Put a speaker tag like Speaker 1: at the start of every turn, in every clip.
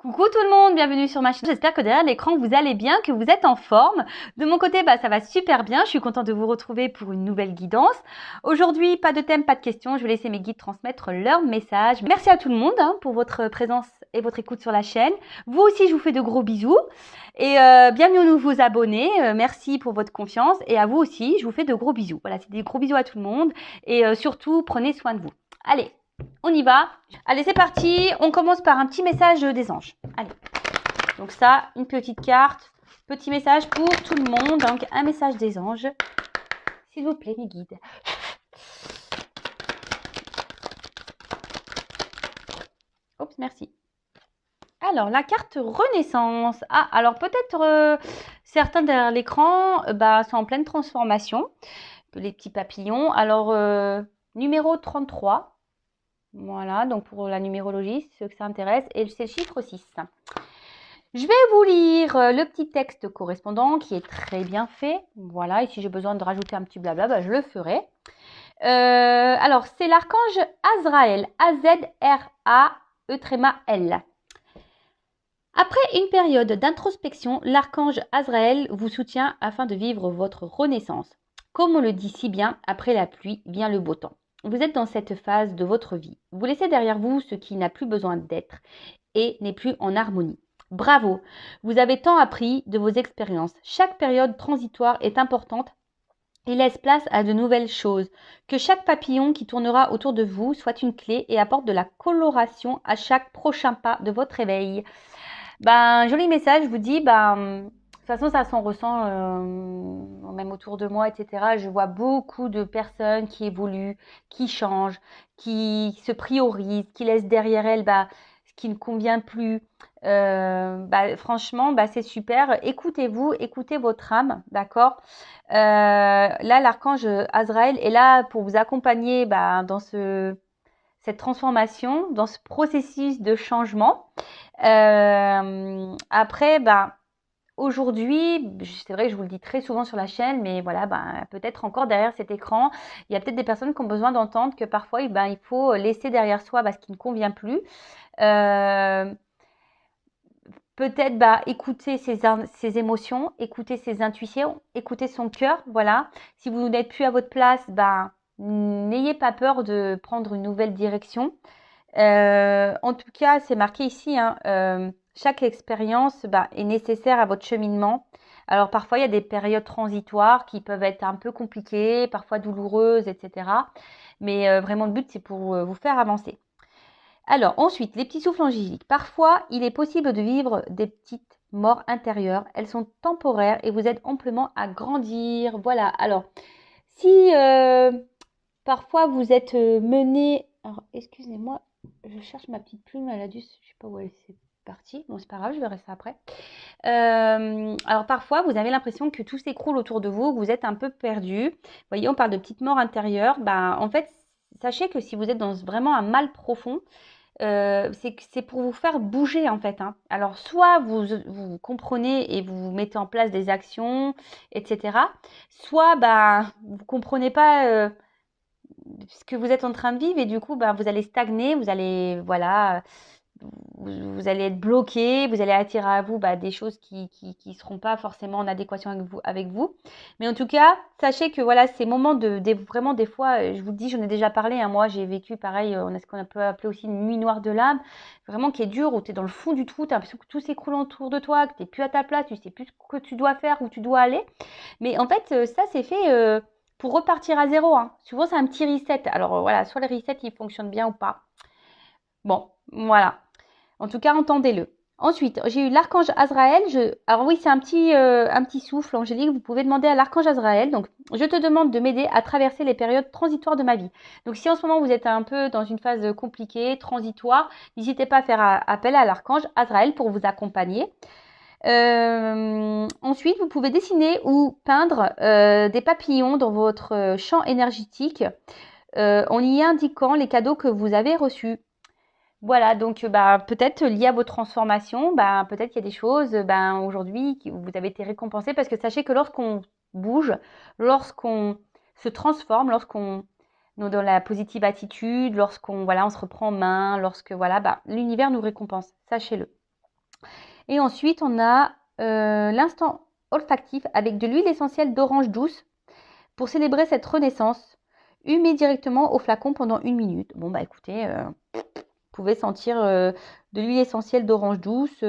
Speaker 1: Coucou tout le monde, bienvenue sur ma chaîne. J'espère que derrière l'écran vous allez bien, que vous êtes en forme. De mon côté, ça va super bien. Je suis contente de vous retrouver pour une nouvelle guidance. Aujourd'hui, pas de thème, pas de questions. Je vais laisser mes guides transmettre leur message. Merci à tout le monde pour votre présence et votre écoute sur la chaîne. Vous aussi, je vous fais de gros bisous. Et bienvenue aux nouveaux abonnés. Merci pour votre confiance. Et à vous aussi, je vous fais de gros bisous. Voilà, c'est des gros bisous à tout le monde. Et surtout, prenez soin de vous. Allez, on y va. Allez, c'est parti. On commence par un petit message des anges. Allez. Donc ça, une petite carte. Petit message pour tout le monde. Donc, un message des anges. S'il vous plaît, mes guides. Oups, merci. Alors, la carte Renaissance. Ah, alors peut-être certains derrière l'écran sont en pleine transformation. Les petits papillons. Alors, numéro 33. Voilà, donc pour la numérologie, ceux que ça intéresse. Et c'est le chiffre 6. Je vais vous lire le petit texte correspondant qui est très bien fait. Voilà, et si j'ai besoin de rajouter un petit blabla, je le ferai. Alors, c'est l'archange Azraël. A-Z-R-A-E-L. Après une période d'introspection, l'archange Azraël vous soutient afin de vivre votre renaissance. Comme on le dit si bien, après la pluie vient le beau temps. Vous êtes dans cette phase de votre vie. Vous laissez derrière vous ce qui n'a plus besoin d'être et n'est plus en harmonie. Bravo, vous avez tant appris de vos expériences. Chaque période transitoire est importante et laisse place à de nouvelles choses. Que chaque papillon qui tournera autour de vous soit une clé et apporte de la coloration à chaque prochain pas de votre éveil. Joli message, je vous dis, de toute façon, ça s'en ressent même autour de moi, etc. Je vois beaucoup de personnes qui évoluent, qui changent, qui se priorisent, qui laissent derrière elles ce qui ne convient plus. Franchement, c'est super. Écoutez-vous, écoutez votre âme, d'accord. Là, l'archange Azraël est là pour vous accompagner dans cette transformation, dans ce processus de changement. Après, aujourd'hui, c'est vrai que je vous le dis très souvent sur la chaîne, mais voilà, peut-être encore derrière cet écran, il y a peut-être des personnes qui ont besoin d'entendre que parfois, il faut laisser derrière soi ce qui ne convient plus. Peut-être écouter ses émotions, écouter ses intuitions, écouter son cœur, voilà. Si vous n'êtes plus à votre place, n'ayez pas peur de prendre une nouvelle direction. En tout cas, c'est marqué ici, chaque expérience est nécessaire à votre cheminement. Alors parfois, il y a des périodes transitoires qui peuvent être un peu compliquées, parfois douloureuses, etc. Mais vraiment, le but, c'est pour vous faire avancer. Alors ensuite, les petits souffles angéliques. Parfois, il est possible de vivre des petites morts intérieures. Elles sont temporaires et vous aident amplement à grandir. Voilà. Alors, si parfois vous êtes mené... Alors, excusez-moi, je cherche ma petite plume. Elle a dû... Je sais pas où elle s'est partie. Bon, c'est pas grave, je verrai ça après. Alors, parfois, vous avez l'impression que tout s'écroule autour de vous, que vous êtes un peu perdu. Vous voyez, on parle de petites morts intérieures. En fait, sachez que si vous êtes dans vraiment un mal profond, c'est pour vous faire bouger en fait. Alors soit vous comprenez et vous mettez en place des actions, etc. Soit vous comprenez pas ce que vous êtes en train de vivre et du coup vous allez stagner, vous allez vous allez être bloqué, vous allez attirer à vous des choses qui seront pas forcément en adéquation avec vous. Mais en tout cas, sachez que voilà, ces moments vraiment des fois, je vous le dis, j'en ai déjà parlé, moi j'ai vécu pareil, on a ce qu'on peut appeler aussi une nuit noire de l'âme, vraiment qui est dure, où tu es dans le fond du trou, tu as l'impression que tout s'écroule autour de toi, que tu n'es plus à ta place, tu sais plus ce que tu dois faire, où tu dois aller. Mais en fait, ça c'est fait pour repartir à zéro. Souvent c'est un petit reset. Alors voilà, soit le reset il fonctionne bien ou pas. Bon, voilà. En tout cas, entendez-le. Ensuite, j'ai eu l'archange Azraël. Alors oui, c'est un petit souffle angélique. Vous pouvez demander à l'archange Azraël. Donc, je te demande de m'aider à traverser les périodes transitoires de ma vie. Donc, si en ce moment vous êtes un peu dans une phase compliquée, transitoire, n'hésitez pas à faire appel à l'archange Azraël pour vous accompagner. Ensuite, vous pouvez dessiner ou peindre des papillons dans votre champ énergétique en y indiquant les cadeaux que vous avez reçus. Voilà, donc peut-être lié à vos transformations, peut-être qu'il y a des choses aujourd'hui où vous avez été récompensé parce que sachez que lorsqu'on bouge, lorsqu'on se transforme, lorsqu'on est dans la positive attitude, lorsqu'on on se reprend en main, lorsque l'univers nous récompense, sachez-le. Et ensuite, on a l'instant olfactif avec de l'huile essentielle d'orange douce pour célébrer cette renaissance. Humez directement au flacon pendant 1 minute. Bon, bah écoutez, vous pouvez sentir de l'huile essentielle d'orange douce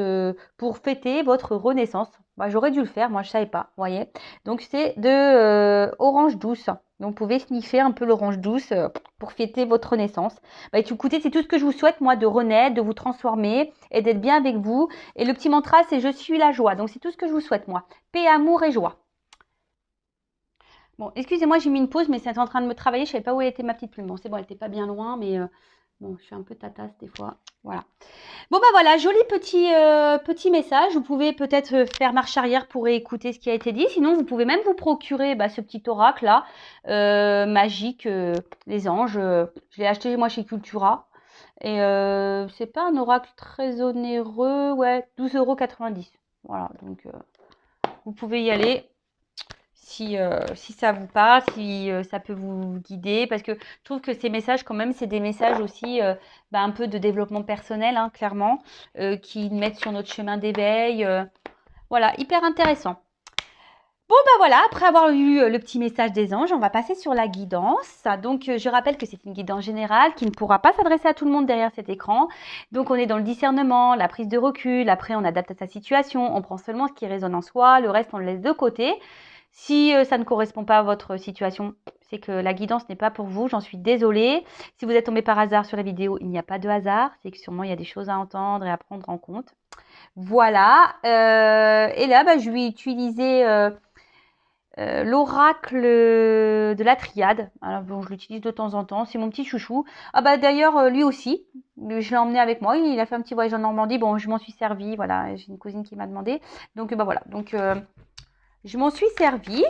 Speaker 1: pour fêter votre renaissance. Bah, j'aurais dû le faire, moi je savais pas, vous voyez. Donc c'est de orange douce. Donc vous pouvez sniffer un peu l'orange douce pour fêter votre renaissance. Bah, écoutez, c'est tout ce que je vous souhaite, moi, de renaître, de vous transformer et d'être bien avec vous. Et le petit mantra, c'est je suis la joie. Donc c'est tout ce que je vous souhaite, moi. Paix, amour et joie. Bon, excusez-moi, j'ai mis une pause, mais c'est en train de me travailler. Je savais pas où était ma petite plume. Bon, c'est bon, elle était pas bien loin, mais bon, je suis un peu tatasse des fois. Voilà. Bon, bah voilà, joli petit message. Vous pouvez peut-être faire marche arrière pour écouter ce qui a été dit. Sinon, vous pouvez même vous procurer ce petit oracle-là, magique, les anges. Je l'ai acheté moi chez Cultura. Et c'est pas un oracle très onéreux. Ouais, 12,90 €. Voilà, donc vous pouvez y aller. Si ça vous parle, si ça peut vous guider, parce que je trouve que ces messages, quand même, c'est des messages aussi un peu de développement personnel, hein, clairement, qui nous mettent sur notre chemin d'éveil. Voilà, hyper intéressant. Bon, bah voilà, après avoir eu le petit message des anges, on va passer sur la guidance. Donc, je rappelle que c'est une guidance générale qui ne pourra pas s'adresser à tout le monde derrière cet écran. Donc, on est dans le discernement, la prise de recul. Après, on adapte à sa situation. On prend seulement ce qui résonne en soi. Le reste, on le laisse de côté. Si ça ne correspond pas à votre situation, c'est que la guidance n'est pas pour vous. J'en suis désolée. Si vous êtes tombé par hasard sur la vidéo, il n'y a pas de hasard. C'est que sûrement, il y a des choses à entendre et à prendre en compte. Voilà. Et là, je vais utiliser l'oracle de la triade. Alors bon, je l'utilise de temps en temps. C'est mon petit chouchou. Ah bah d'ailleurs, lui aussi. Je l'ai emmené avec moi. Il a fait un petit voyage en Normandie. Bon, je m'en suis servie. Voilà, j'ai une cousine qui m'a demandé. Donc bah voilà. Donc je m'en suis servie.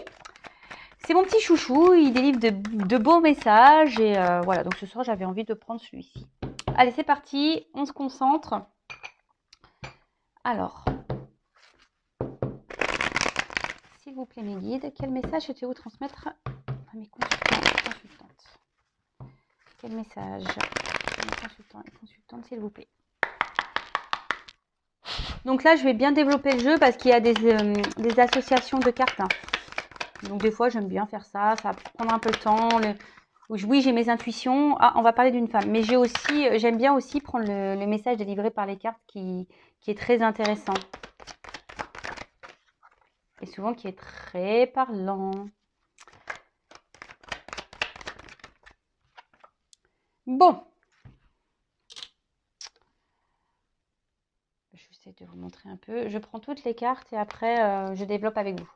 Speaker 1: C'est mon petit chouchou. Il délivre de beaux messages. Et voilà. Donc ce soir, j'avais envie de prendre celui-ci. Allez, c'est parti. On se concentre. Alors. S'il vous plaît, mes guides, quel message souhaitez-vous transmettre à mes consultants et consultantes? Quel message mes consultants et consultantes, s'il vous plaît? Donc là, je vais bien développer le jeu parce qu'il y a des associations de cartes. Hein. Donc des fois, j'aime bien faire ça. Ça va prendre un peu le temps. Oui, j'ai mes intuitions. Ah, on va parler d'une femme. Mais j'aime bien aussi prendre le message délivré par les cartes qui est très intéressant. Et souvent qui est très parlant. Bon. J'essaie de vous montrer un peu. Je prends toutes les cartes et après, je développe avec vous.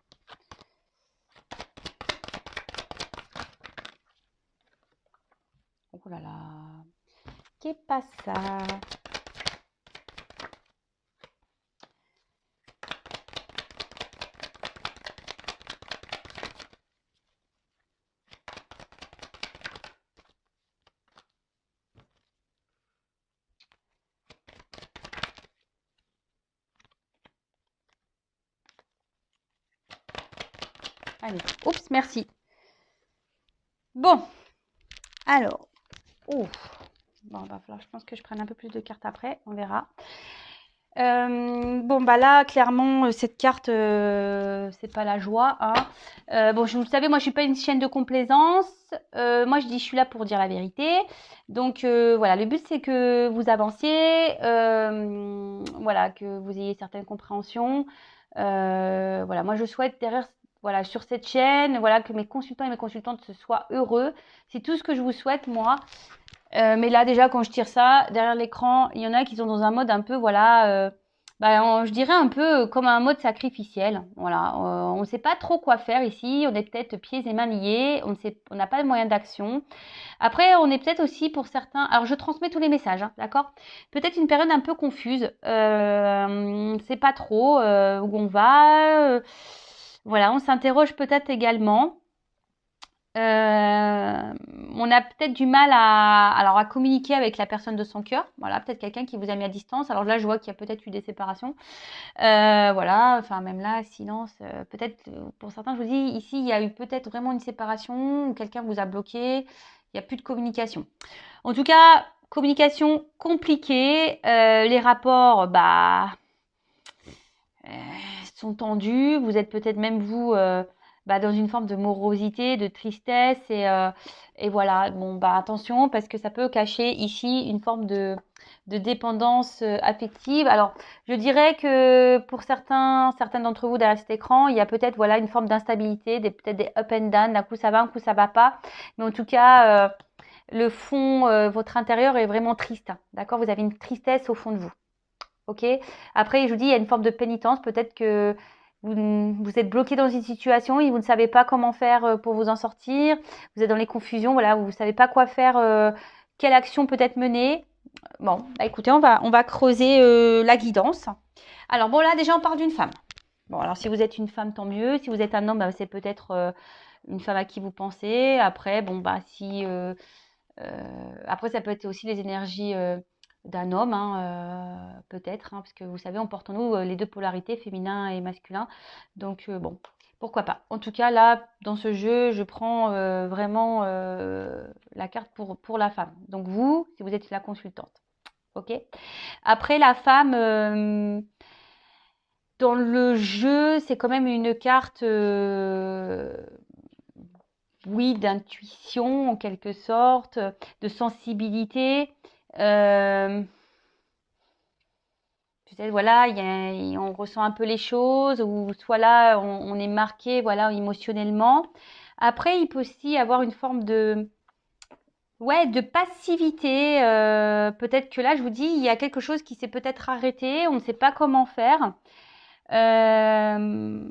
Speaker 1: Oh là là. Qu'est-ce pas ça? Allez, oups, merci. Bon, alors, bon, va falloir, je pense que je prenne un peu plus de cartes après, on verra. Bon, bah là, clairement, cette carte, c'est pas la joie. Hein. Bon, vous savez, moi, je suis pas une chienne de complaisance. Moi, je dis, je suis là pour dire la vérité. Donc, voilà, le but, c'est que vous avanciez, voilà, que vous ayez certaines compréhensions. Voilà, moi, je souhaite derrière, voilà, sur cette chaîne, voilà, que mes consultants et mes consultantes soient heureux. C'est tout ce que je vous souhaite, moi. Mais là, déjà, quand je tire ça, derrière l'écran, il y en a qui sont dans un mode un peu, voilà, je dirais un peu comme un mode sacrificiel. Voilà, on ne sait pas trop quoi faire ici. On est peut-être pieds et mains liés. On n'a pas de moyen d'action. Après, on est peut-être aussi pour certains. Alors, je transmets tous les messages, hein, d'accord? Peut-être une période un peu confuse. C'est pas trop où on va. Voilà, on s'interroge peut-être également. On a peut-être du mal à communiquer avec la personne de son cœur. Voilà, peut-être quelqu'un qui vous a mis à distance. Alors là, je vois qu'il y a peut-être eu des séparations. Voilà, enfin même là, silence. Peut-être pour certains, je vous dis, ici, il y a eu peut-être vraiment une séparation ou quelqu'un vous a bloqué. Il n'y a plus de communication. En tout cas, communication compliquée. Les rapports, euh, sont tendus. Vous êtes peut-être même vous dans une forme de morosité, de tristesse et voilà. Bon, attention parce que ça peut cacher ici une forme de dépendance affective. Alors, je dirais que pour certains d'entre vous derrière cet écran, il y a peut-être voilà une forme d'instabilité, peut-être des up and down. D'un coup ça va, un coup ça va pas. Mais en tout cas, le fond, votre intérieur est vraiment triste. D'accord? Vous avez une tristesse au fond de vous. Ok. Après, je vous dis, il y a une forme de pénitence. Peut-être que vous êtes bloqué dans une situation et vous ne savez pas comment faire pour vous en sortir. Vous êtes dans les confusions, voilà, vous ne savez pas quoi faire, quelle action peut-être mener. Bon, écoutez, on va creuser la guidance. Alors, bon, là, déjà, on parle d'une femme. Bon, alors, si vous êtes une femme, tant mieux. Si vous êtes un homme, c'est peut-être une femme à qui vous pensez. Après, bon, si après, ça peut être aussi les énergies d'un homme, hein, peut-être, hein, parce que vous savez, on porte en nous les deux polarités, féminin et masculin. Donc, bon, pourquoi pas. En tout cas, là, dans ce jeu, je prends vraiment la carte pour la femme. Donc, vous, si vous êtes la consultante. OK? Après, la femme, dans le jeu, c'est quand même une carte, oui, d'intuition en quelque sorte, de sensibilité. Euh, Peut-être, voilà, on ressent un peu les choses, ou soit là, on est marqué, voilà, émotionnellement. Après, il peut aussi avoir une forme ouais, de passivité. Peut-être que là, je vous dis, il y a quelque chose qui s'est peut-être arrêté, on ne sait pas comment faire. Euh,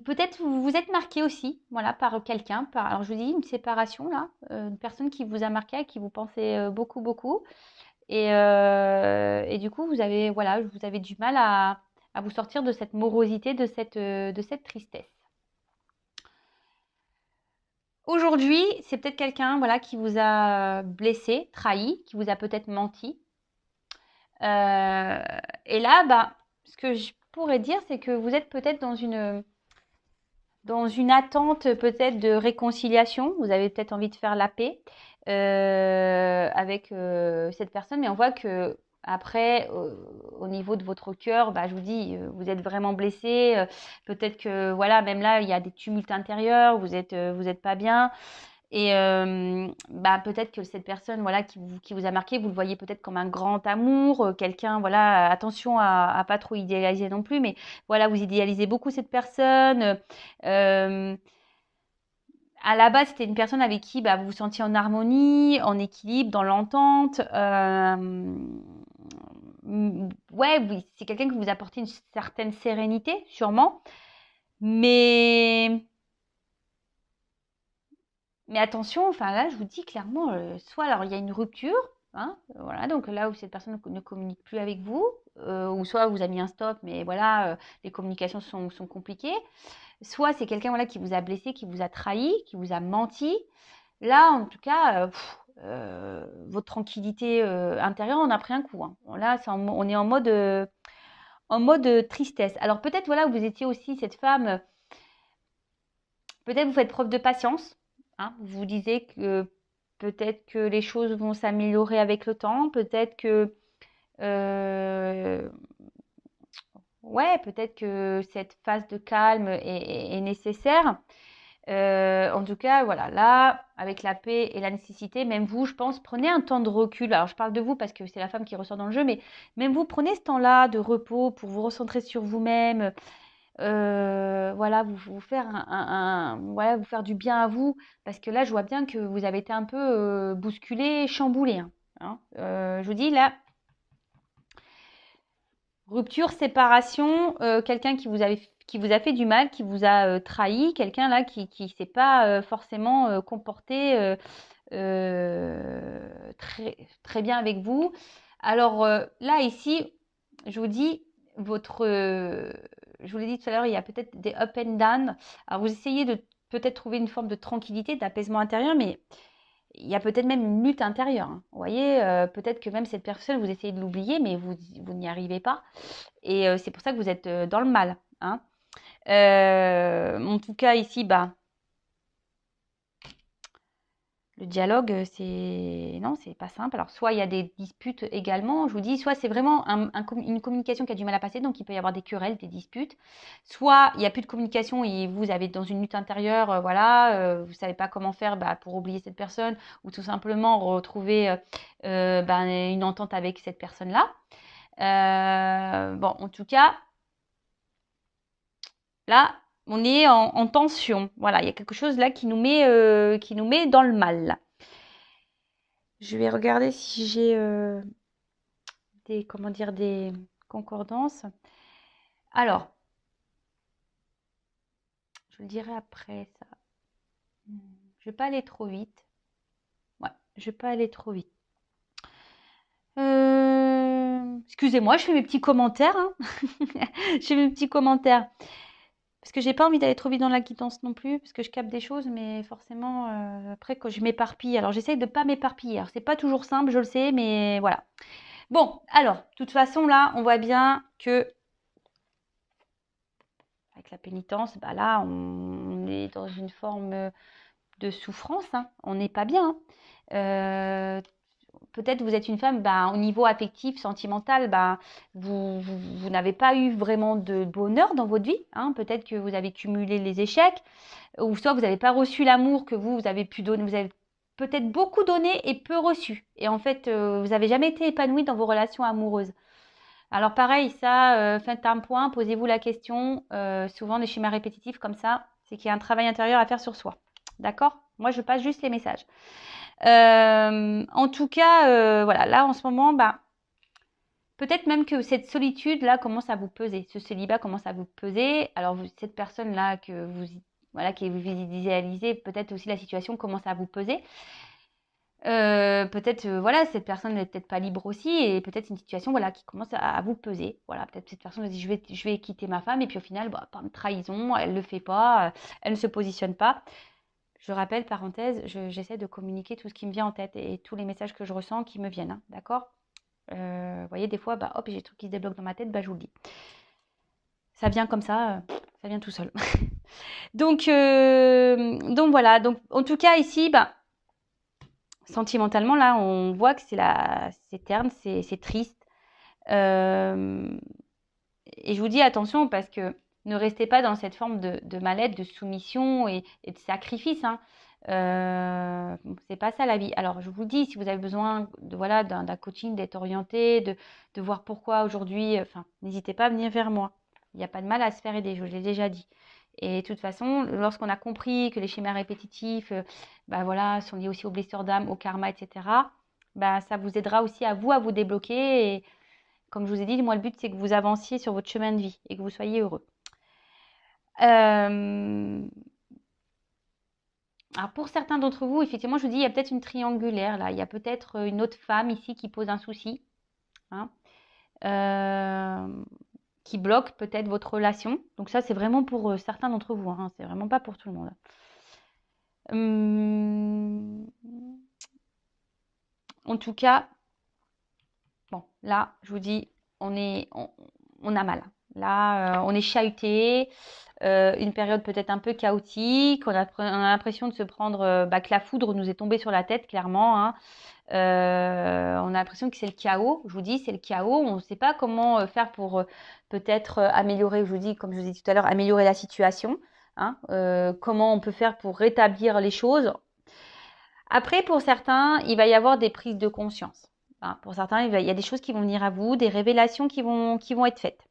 Speaker 1: Peut-être vous vous êtes marqué aussi, voilà, par quelqu'un. Alors je vous dis une séparation là, une personne qui vous a marqué, à qui vous pensez beaucoup, beaucoup, et du coup vous avez, voilà, vous avez du mal à vous sortir de cette morosité, de cette tristesse. Aujourd'hui, c'est peut-être quelqu'un, voilà, qui vous a blessé, trahi, qui vous a peut-être menti. Euh, et là, ce que je pourrais dire, c'est que vous êtes peut-être dans une attente peut-être de réconciliation. Vous avez peut-être envie de faire la paix avec cette personne, mais on voit que après, au niveau de votre cœur, je vous dis, vous êtes vraiment blessé. Peut-être que voilà, même là, il y a des tumultes intérieurs. Vous êtes pas bien. Et peut-être que cette personne, voilà, qui vous a marqué, vous le voyez peut-être comme un grand amour, quelqu'un, voilà, attention à pas trop idéaliser non plus, mais voilà, vous idéalisez beaucoup cette personne. Euh, à la base, c'était une personne avec qui vous vous sentiez en harmonie, en équilibre, dans l'entente. Ouais, oui, c'est quelqu'un qui vous apporte une certaine sérénité, sûrement. Mais Mais attention, enfin là, je vous dis clairement, soit alors il y a une rupture, hein, voilà, donc là où cette personne ne communique plus avec vous, ou soit vous a mis un stop, mais voilà, les communications sont compliquées. Soit c'est quelqu'un voilà, qui vous a blessé, qui vous a trahi, qui vous a menti. Là, en tout cas, votre tranquillité intérieure en a pris un coup, hein. Bon, là, on est en mode tristesse. Alors peut-être voilà, vous étiez aussi cette femme, peut-être vous faites preuve de patience, hein. Vous disiez que peut-être que les choses vont s'améliorer avec le temps, peut-être que euh, ouais, peut-être que cette phase de calme est nécessaire. En tout cas, voilà, là, avec la paix et la nécessité, même vous, je pense, prenez un temps de recul. Alors, je parle de vous parce que c'est la femme qui ressort dans le jeu, mais même vous, prenez ce temps-là de repos pour vous recentrer sur vous-même. Voilà, vous faire voilà, vous faire du bien à vous, parce que là, je vois bien que vous avez été un peu bousculé, chamboulé, hein. Je vous dis là, rupture, séparation, quelqu'un qui vous a fait du mal, qui vous a trahi, quelqu'un là qui s'est pas forcément comporté très, très bien avec vous. Alors là, ici, je vous dis, je vous l'ai dit tout à l'heure, il y a peut-être des up and down. Alors vous essayez de peut-être trouver une forme de tranquillité, d'apaisement intérieur, mais il y a peut-être même une lutte intérieure, hein. Vous voyez, peut-être que même cette personne, vous essayez de l'oublier, mais vous n'y arrivez pas. Et c'est pour ça que vous êtes dans le mal, hein. En tout cas, ici, Le dialogue, c'est non, c'est pas simple. Alors, soit il y a des disputes également, je vous dis, soit c'est vraiment une communication qui a du mal à passer, donc il peut y avoir des querelles, des disputes. Soit il n'y a plus de communication et vous avez dans une lutte intérieure, voilà, vous savez pas comment faire pour oublier cette personne ou tout simplement retrouver une entente avec cette personne-là. Bon, en tout cas, là, on est en tension. Voilà, il y a quelque chose là qui nous met dans le mal. Je vais regarder si j'ai des concordances. Alors, je le dirai après ça. Je vais pas aller trop vite. Ouais, je vais pas aller trop vite. Excusez-moi, je fais mes petits commentaires. Hein. Je fais mes petits commentaires. Parce que j'ai pas envie d'aller trop vite dans la quittance non plus, parce que je capte des choses, mais forcément, après, quand je m'éparpille, alors j'essaye de ne pas m'éparpiller. Alors, c'est pas toujours simple, je le sais, mais voilà. Bon, alors, de toute façon, là, on voit bien que, avec la pénitence, là, on est dans une forme de souffrance, hein. On n'est pas bien. Hein. Peut-être vous êtes une femme, au niveau affectif, sentimental, vous n'avez pas eu vraiment de bonheur dans votre vie. Hein. Peut-être que vous avez cumulé les échecs, ou soit vous n'avez pas reçu l'amour que vous avez pu donner. Vous avez peut-être beaucoup donné et peu reçu. Et en fait, vous n'avez jamais été épanoui dans vos relations amoureuses. Alors pareil, ça, faites un point, posez-vous la question. Souvent, des schémas répétitifs comme ça, c'est qu'il y a un travail intérieur à faire sur soi. D'accord? Moi, je passe juste les messages. En tout cas, voilà, là en ce moment, peut-être même que cette solitude-là commence à vous peser. Ce célibat commence à vous peser. Alors, cette personne-là qui vous visualisez, peut-être aussi la situation commence à vous peser. Peut-être, voilà, cette personne n'est peut-être pas libre aussi et peut-être c'est une situation, voilà, qui commence à vous peser. Voilà, peut-être cette personne se dit, je vais quitter ma femme et puis au final, par trahison, elle le fait pas, elle ne se positionne pas. Je rappelle, parenthèse, j'essaie de communiquer tout ce qui me vient en tête et tous les messages que je ressens qui me viennent, hein, d'accord? Vous voyez, des fois, hop, j'ai des trucs qui se débloquent dans ma tête, je vous le dis. Ça vient comme ça vient tout seul. Donc voilà, donc en tout cas ici, sentimentalement, là, on voit que c'est terne, c'est triste. Et je vous dis attention parce que ne restez pas dans cette forme de mal-être, de soumission et de sacrifice. Hein. C'est pas ça la vie. Alors je vous dis, si vous avez besoin d'un coaching, d'être orienté, de voir pourquoi aujourd'hui, n'hésitez pas à venir vers moi. Il n'y a pas de mal à se faire aider, je vous l'ai déjà dit. Et de toute façon, lorsqu'on a compris que les schémas répétitifs, sont liés aussi aux blessures d'âme, au karma, etc., ça vous aidera aussi à vous débloquer. Et comme je vous ai dit, moi, le but, c'est que vous avanciez sur votre chemin de vie et que vous soyez heureux. Alors, pour certains d'entre vous, effectivement, je vous dis, il y a peut-être une triangulaire, là. Il y a peut-être une autre femme ici qui pose un souci, hein, qui bloque peut-être votre relation. Donc ça, c'est vraiment pour certains d'entre vous, hein. C'est vraiment pas pour tout le monde. En tout cas, bon, là, je vous dis, on a mal. Là, on est chahuté. Une période peut-être un peu chaotique. On a l'impression de se prendre que la foudre nous est tombée sur la tête, clairement. Hein. On a l'impression que c'est le chaos. Je vous dis, c'est le chaos. On ne sait pas comment faire pour peut-être améliorer, je vous dis, comme je vous ai dit tout à l'heure, améliorer la situation. Hein. Comment on peut faire pour rétablir les choses. Après, pour certains, il va y avoir des prises de conscience. Hein, pour certains, il y a des choses qui vont venir à vous, des révélations qui vont être faites.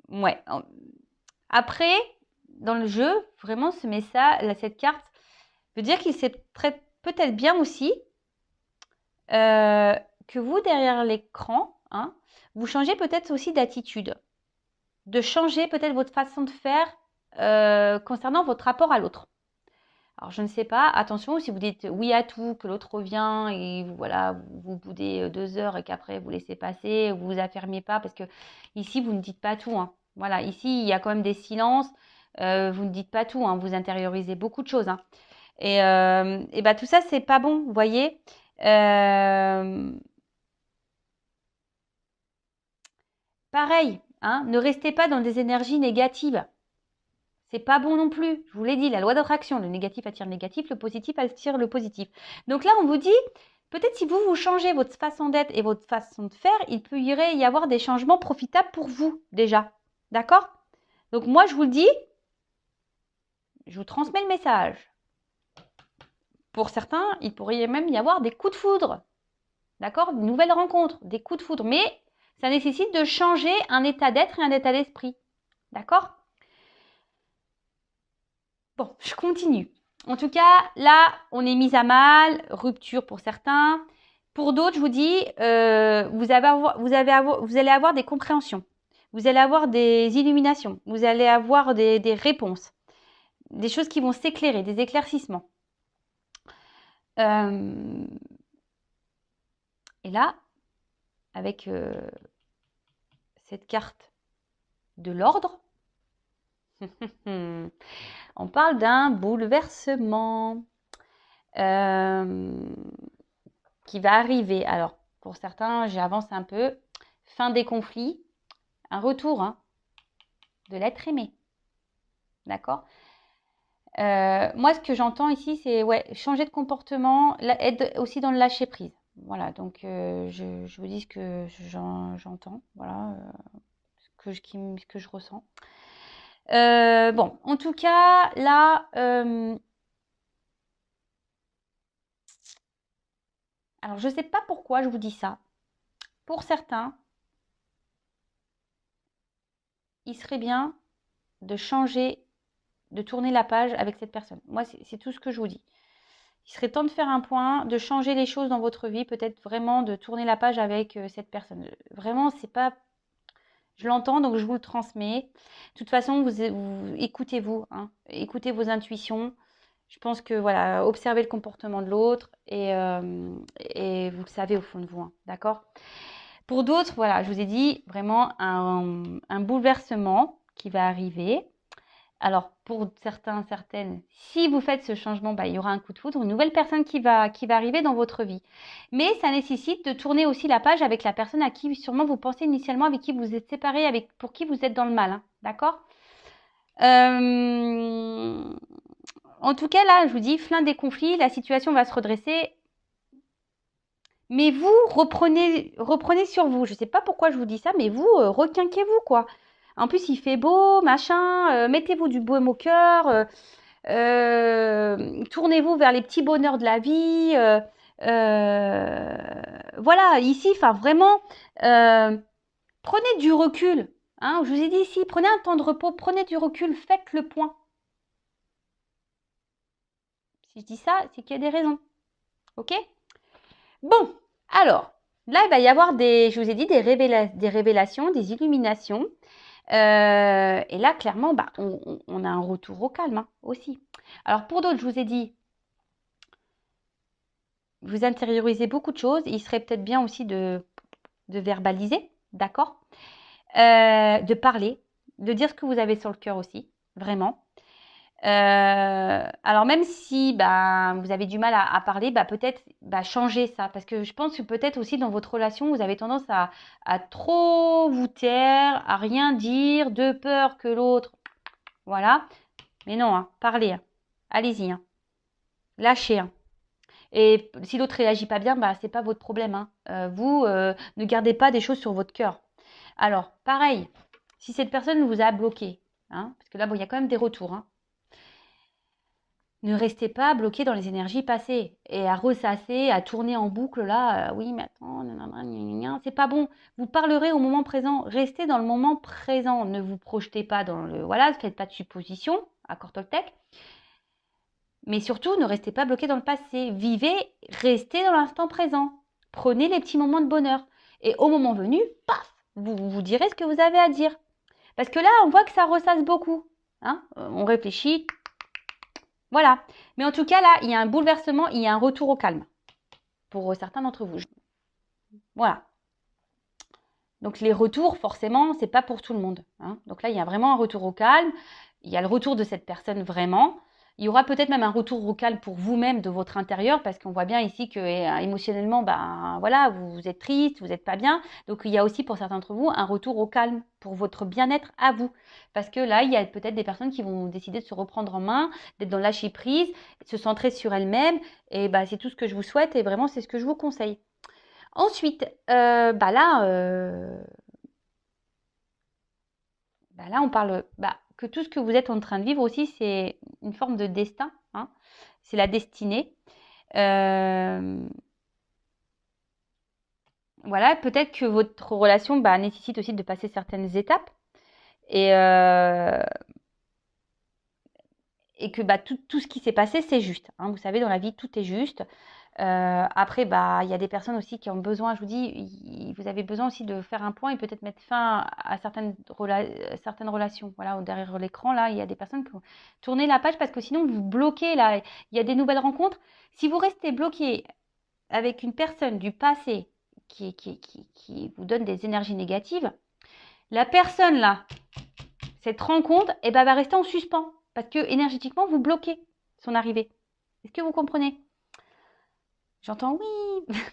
Speaker 1: Ouais. Après, dans le jeu, vraiment, ce message, cette carte veut dire qu'il sait peut-être bien aussi que vous, derrière l'écran, hein, vous changez peut-être aussi d'attitude. De changer peut-être votre façon de faire concernant votre rapport à l'autre. Alors, je ne sais pas, attention, si vous dites oui à tout, que l'autre revient et vous boudez 2 heures et qu'après vous laissez passer, vous vous affirmez pas, parce que ici, vous ne dites pas tout. Hein. Voilà, ici, il y a quand même des silences, vous ne dites pas tout, hein, vous intériorisez beaucoup de choses. Hein. Et tout ça, c'est pas bon, vous voyez. Pareil, Hein. Ne restez pas dans des énergies négatives. C'est pas bon non plus. Je vous l'ai dit, la loi d'attraction, le négatif attire le négatif, le positif attire le positif. Donc là, on vous dit, peut-être si vous changez votre façon d'être et votre façon de faire, il peut y avoir des changements profitables pour vous déjà. D'accord? Donc moi, je vous le dis, je vous transmets le message. Pour certains, il pourrait même y avoir des coups de foudre. D'accord? De nouvelles rencontres, des coups de foudre. Mais ça nécessite de changer un état d'être et un état d'esprit. D'accord? Bon, je continue. En tout cas, là, on est mis à mal, rupture pour certains. Pour d'autres, je vous dis, vous allez avoir des compréhensions. Vous allez avoir des illuminations. Vous allez avoir des réponses. Des choses qui vont s'éclairer, des éclaircissements. Et là, avec cette carte de l'ordre, on parle d'un bouleversement qui va arriver. Alors, pour certains, j'avance un peu. Fin des conflits, un retour de l'être aimé. D'accord? Moi, ce que j'entends ici, c'est changer de comportement, être aussi dans le lâcher prise. Voilà, donc je vous dis ce que j'entends, voilà, ce que je ressens. Bon, en tout cas, là, alors je ne sais pas pourquoi je vous dis ça. Pour certains, il serait bien de changer, de tourner la page avec cette personne. Moi, c'est tout ce que je vous dis. Il serait temps de faire un point, de changer les choses dans votre vie, peut-être vraiment de tourner la page avec cette personne. Vraiment, c'est pas... Je l'entends, donc je vous le transmets. De toute façon, vous écoutez-vous, hein, écoutez vos intuitions. Je pense que, voilà, observez le comportement de l'autre et vous le savez au fond de vous, hein, d'accord? Pour d'autres, voilà, je vous ai dit vraiment un bouleversement qui va arriver. Alors, pour certains, certaines, si vous faites ce changement, il y aura un coup de foudre, une nouvelle personne qui va arriver dans votre vie. Mais ça nécessite de tourner aussi la page avec la personne à qui sûrement vous pensez initialement, avec qui vous êtes séparés, pour qui vous êtes dans le mal. Hein, d'accord? En tout cas, là, je vous dis, fin des conflits, la situation va se redresser. Mais vous, reprenez sur vous. Je ne sais pas pourquoi je vous dis ça, mais vous, requinquez-vous, quoi. En plus, il fait beau, machin, mettez-vous du baume au cœur, tournez-vous vers les petits bonheurs de la vie. Voilà, ici, enfin vraiment, prenez du recul. Hein, je vous ai dit ici, prenez un temps de repos, prenez du recul, faites le point. Si je dis ça, c'est qu'il y a des raisons. Ok? Bon, alors, là, il va y avoir je vous ai dit, des révélations, des illuminations. Et là, clairement, on a un retour au calme aussi. Alors, pour d'autres, je vous ai dit, vous intériorisez beaucoup de choses. Il serait peut-être bien aussi de verbaliser, d'accord? De parler, de dire ce que vous avez sur le cœur aussi, vraiment. Alors même si vous avez du mal à parler, peut-être changer ça. Parce que je pense que peut-être aussi dans votre relation, vous avez tendance à trop vous taire, à rien dire, de peur que l'autre... Voilà. Mais non, parlez. Allez-y. Lâchez. Et si l'autre réagit pas bien, c'est pas votre problème. Vous, ne gardez pas des choses sur votre cœur. Alors, pareil, si cette personne vous a bloqué, parce que là, il y a quand même des retours, ne restez pas bloqué dans les énergies passées et à ressasser, à tourner en boucle là. Oui, mais attends, c'est pas bon. Vous parlerez au moment présent. Restez dans le moment présent. Ne vous projetez pas dans le... Voilà, ne faites pas de suppositions, accord Toltec. Mais surtout, ne restez pas bloqué dans le passé. Vivez, restez dans l'instant présent. Prenez les petits moments de bonheur. Et au moment venu, paf, vous direz ce que vous avez à dire. Parce que là, on voit que ça ressasse beaucoup. On réfléchit. Voilà. Mais en tout cas, là, il y a un bouleversement, il y a un retour au calme. Pour certains d'entre vous. Voilà. Donc les retours, forcément, c'est pas pour tout le monde. Donc là, il y a vraiment un retour au calme. Il y a le retour de cette personne vraiment. Il y aura peut-être même un retour au calme pour vous-même de votre intérieur, parce qu'on voit bien ici que émotionnellement, ben voilà, vous êtes triste, vous n'êtes pas bien. Donc il y a aussi pour certains d'entre vous un retour au calme pour votre bien-être à vous. Parce que là, il y a peut-être des personnes qui vont décider de se reprendre en main, d'être dans le lâcher prise, de se centrer sur elles-mêmes. Et bah, c'est tout ce que je vous souhaite et vraiment c'est ce que je vous conseille. Ensuite, là, on parle que tout ce que vous êtes en train de vivre aussi, c'est une forme de destin, hein. C'est la destinée. Euh, voilà, peut-être que votre relation nécessite aussi de passer certaines étapes et, euh, et que tout ce qui s'est passé, c'est juste, hein. Vous savez, dans la vie, tout est juste. Après, il y a des personnes aussi qui ont besoin, je vous dis, vous avez besoin aussi de faire un point et peut-être mettre fin à certaines relations. Voilà, derrière l'écran, là, il y a des personnes qui ont tourné la page parce que sinon, vous bloquez, là, il y a des nouvelles rencontres. Si vous restez bloqué avec une personne du passé qui vous donne des énergies négatives, la personne, là, cette rencontre, va rester en suspens parce que énergétiquement, vous bloquez son arrivée. Est-ce que vous comprenez? J'entends oui.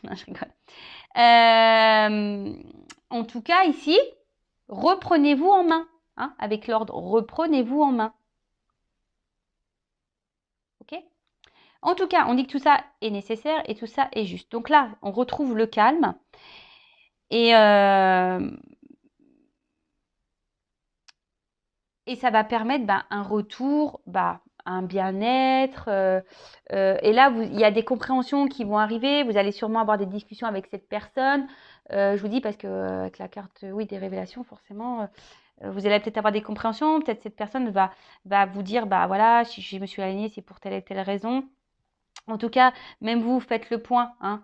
Speaker 1: Non, je rigole. En tout cas, ici, reprenez-vous en main. Hein, avec l'ordre, reprenez-vous en main. Ok? En tout cas, on dit que tout ça est nécessaire et tout ça est juste. Donc là, on retrouve le calme. Et ça va permettre un retour, un bien-être. Et là, il y a des compréhensions qui vont arriver. Vous allez sûrement avoir des discussions avec cette personne. Je vous dis parce que avec la carte, oui, des révélations, forcément, vous allez peut-être avoir des compréhensions. Peut-être cette personne va vous dire, voilà, si je me suis alignée, c'est pour telle et telle raison. En tout cas, même vous, faites le point, hein.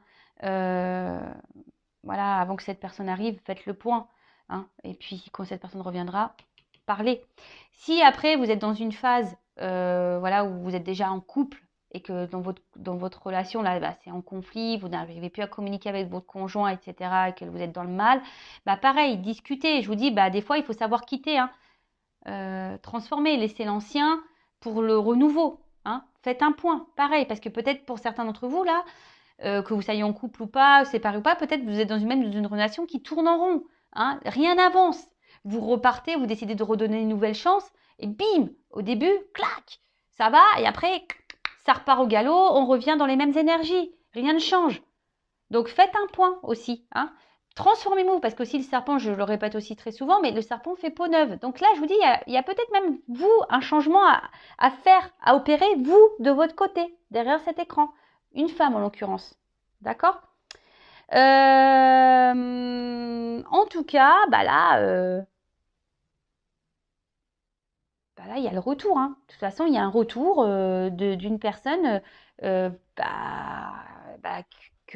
Speaker 1: Voilà, avant que cette personne arrive, faites le point, hein. Et puis, quand cette personne reviendra, parlez. Si après, vous êtes dans une phase où vous êtes déjà en couple et que dans votre relation, là, c'est en conflit, vous n'arrivez plus à communiquer avec votre conjoint, etc., et que vous êtes dans le mal, pareil, discutez. Je vous dis, des fois, il faut savoir quitter, hein. Transformer, laisser l'ancien pour le renouveau, hein. Faites un point, pareil, parce que peut-être pour certains d'entre vous, là, que vous soyez en couple ou pas, séparé ou pas, peut-être vous êtes dans une relation qui tourne en rond, hein. Rien n'avance. Vous repartez, vous décidez de redonner une nouvelle chance, et bim, au début, clac, ça va, et après, ça repart au galop, on revient dans les mêmes énergies, rien ne change. Donc faites un point aussi, hein. Transformez-vous, parce qu'aussi le serpent, je le répète aussi très souvent, mais le serpent fait peau neuve. Donc là, je vous dis, il y a peut-être même, vous, un changement à faire, à opérer, vous, de votre côté, derrière cet écran. Une femme, en l'occurrence. D'accord? En tout cas, là, il y a le retour, hein. De toute façon, il y a un retour d'une personne que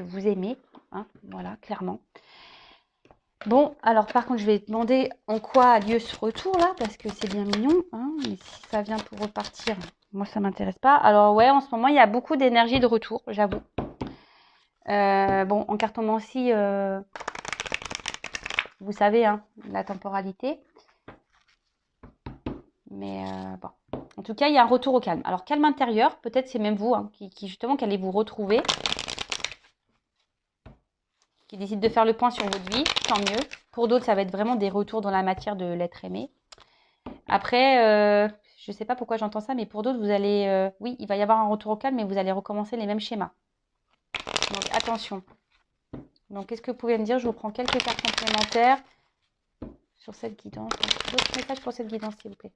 Speaker 1: vous aimez, hein. Voilà, clairement. Bon, alors par contre, je vais demander en quoi a lieu ce retour-là, parce que c'est bien mignon, hein, mais si ça vient pour repartir, moi, ça m'intéresse pas. Alors ouais, en ce moment, il y a beaucoup d'énergie de retour, j'avoue. Bon, en cartomancie, vous savez, hein, la temporalité. Mais bon. En tout cas, il y a un retour au calme. Alors, calme intérieur, peut-être c'est même vous, hein, qui justement, qui allez vous retrouver. Qui décide de faire le point sur votre vie, tant mieux. Pour d'autres, ça va être vraiment des retours dans la matière de l'être aimé. Après, je ne sais pas pourquoi j'entends ça, mais pour d'autres, vous allez... oui, il va y avoir un retour au calme, mais vous allez recommencer les mêmes schémas. Donc, attention. Donc, qu'est-ce que vous pouvez me dire? Je vous prends quelques cartes complémentaires sur cette guidance. D'autres messages pour cette guidance, s'il vous plaît.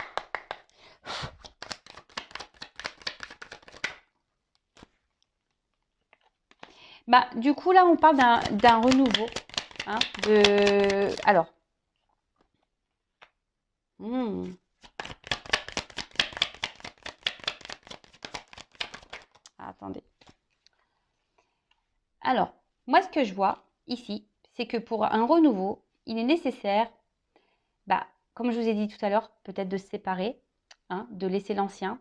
Speaker 1: Du coup, là, on parle d'un renouveau. Hein, alors. Attendez. Alors, moi, ce que je vois ici, c'est que pour un renouveau, il est nécessaire, comme je vous ai dit tout à l'heure, peut-être de se séparer, hein, de laisser l'ancien.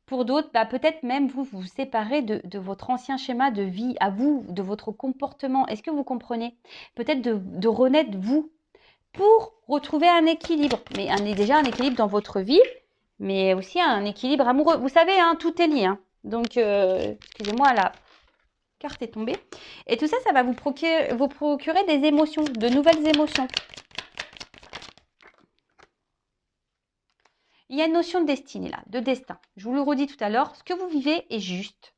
Speaker 1: Pour d'autres, peut-être même vous séparer de votre ancien schéma de vie à vous, de votre comportement. Est-ce que vous comprenez? Peut-être de renaître vous pour retrouver un équilibre. Mais déjà un équilibre dans votre vie mais aussi un équilibre amoureux. Vous savez, hein, tout est lié. Hein. Donc, excusez-moi, la carte est tombée. Et tout ça, ça va vous procurer des émotions, de nouvelles émotions. Il y a une notion de destinée là, de destin. Je vous le redis tout à l'heure, ce que vous vivez est juste.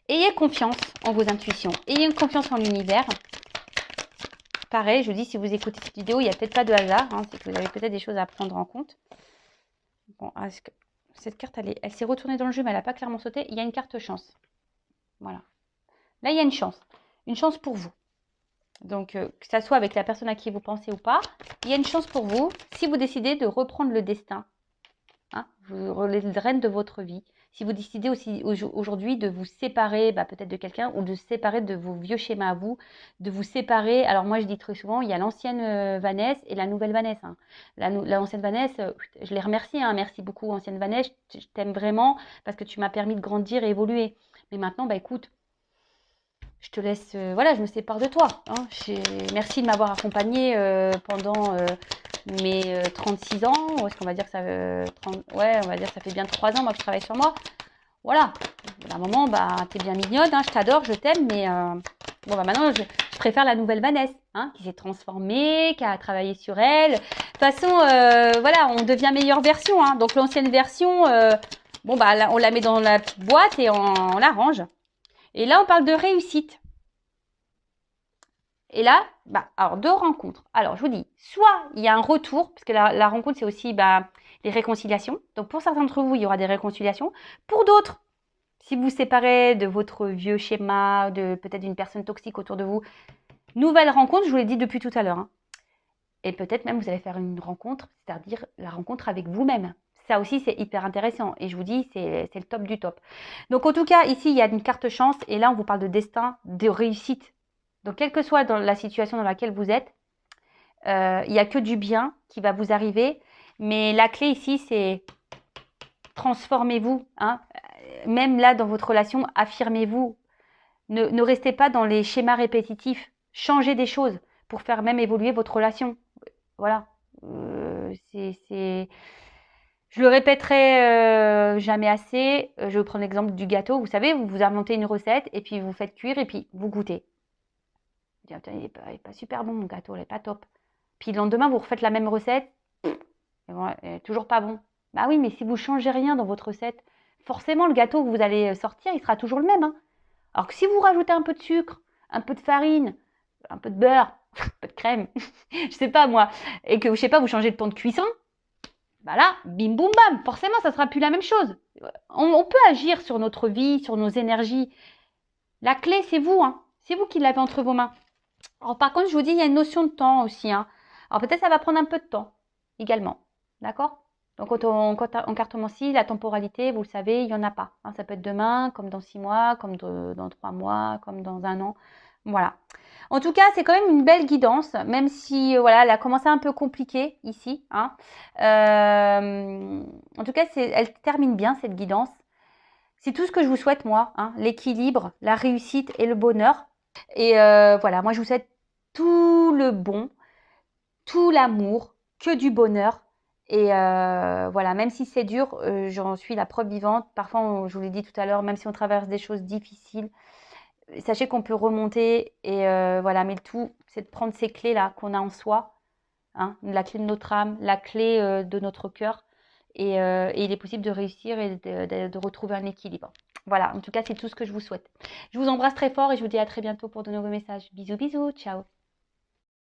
Speaker 1: Ayez confiance en vos intuitions, ayez une confiance en l'univers. Pareil, je vous dis, si vous écoutez cette vidéo, il n'y a peut-être pas de hasard, hein, c'est que vous avez peut-être des choses à prendre en compte. Bon, cette carte, elle s'est retournée dans le jeu, mais elle n'a pas clairement sauté. Il y a une carte chance. Voilà. Là, il y a une chance pour vous. Donc, que ça soit avec la personne à qui vous pensez ou pas, il y a une chance pour vous si vous décidez de reprendre le destin, hein, les rênes de votre vie. Si vous décidez aussi aujourd'hui de vous séparer peut-être de quelqu'un ou de se séparer de vos vieux schémas à vous, de vous séparer. Alors moi, je dis très souvent, il y a l'ancienne Vanessa et la nouvelle Vanessa. Hein. L'ancienne Vanessa, je les remercie. Hein, merci beaucoup, ancienne Vanessa. Je t'aime vraiment parce que tu m'as permis de grandir et évoluer. Mais maintenant, écoute, je te laisse, voilà, je me sépare de toi. Hein. Merci de m'avoir accompagnée pendant mes 36 ans. Ou est-ce qu'on va dire que ça ouais, on va dire que ça fait bien 3 ans moi que je travaille sur moi. Voilà. À un moment, t'es bien mignonne, hein, je t'adore, je t'aime, mais maintenant, je préfère la nouvelle Vanessa, hein, qui s'est transformée, qui a travaillé sur elle. De toute façon, voilà, on devient meilleure version. Hein. Donc l'ancienne version, on la met dans la petite boîte et on la range. Et là, on parle de réussite. Et là, alors deux rencontres. Alors, je vous dis, soit il y a un retour, parce que la rencontre, c'est aussi les réconciliations. Donc, pour certains d'entre vous, il y aura des réconciliations. Pour d'autres, si vous vous séparez de votre vieux schéma, de peut-être d'une personne toxique autour de vous, nouvelle rencontre, je vous l'ai dit depuis tout à l'heure. Hein. Et peut-être même, vous allez faire une rencontre, c'est-à-dire la rencontre avec vous-même. Ça aussi, c'est hyper intéressant. Et je vous dis, c'est le top du top. Donc, en tout cas, ici, il y a une carte chance. Et là, on vous parle de destin, de réussite. Donc, quelle que soit dans la situation dans laquelle vous êtes, il n'y a que du bien qui va vous arriver. Mais la clé ici, c'est transformez-vous. Hein. Même là, dans votre relation, affirmez-vous. Ne restez pas dans les schémas répétitifs. Changez des choses pour faire même évoluer votre relation. Voilà. Je le répéterai jamais assez. Je vais vous prendre l'exemple du gâteau. Vous savez, vous inventez une recette et puis vous faites cuire et puis vous goûtez. Vous dites, il n'est pas super bon mon gâteau, il n'est pas top. Puis le lendemain, vous refaites la même recette. Toujours pas bon. Bah oui, mais si vous ne changez rien dans votre recette, forcément le gâteau que vous allez sortir, il sera toujours le même. Hein. Alors que si vous rajoutez un peu de sucre, un peu de farine, un peu de beurre, un peu de crème, je sais pas moi, et que je sais pas, vous changez le temps de cuisson, là, bim boum bam, forcément ça sera plus la même chose. On peut agir sur notre vie, sur nos énergies. La clé, c'est vous, hein. C'est vous qui l'avez entre vos mains. Alors par contre, je vous dis, il y a une notion de temps aussi. Hein. Alors peut-être ça va prendre un peu de temps également. D'accord? Donc en cartomancie, la temporalité, vous le savez, il n'y en a pas. Hein. Ça peut être demain, comme dans 6 mois, comme dans 3 mois, comme dans 1 an. Voilà. En tout cas, c'est quand même une belle guidance, même si voilà, elle a commencé un peu compliquée ici. Hein. En tout cas, elle termine bien cette guidance. C'est tout ce que je vous souhaite, moi. Hein. L'équilibre, la réussite et le bonheur. Et voilà, moi je vous souhaite tout le bon, tout l'amour, que du bonheur. Et voilà, même si c'est dur, j'en suis la preuve vivante. Parfois, je vous l'ai dit tout à l'heure, même si on traverse des choses difficiles, sachez qu'on peut remonter. Et voilà, mais le tout, c'est de prendre ces clés-là qu'on a en soi. Hein, la clé de notre âme, la clé de notre cœur. Et il est possible de réussir et de retrouver un équilibre. Voilà, en tout cas, c'est tout ce que je vous souhaite. Je vous embrasse très fort et je vous dis à très bientôt pour de nouveaux messages. Bisous, bisous, ciao.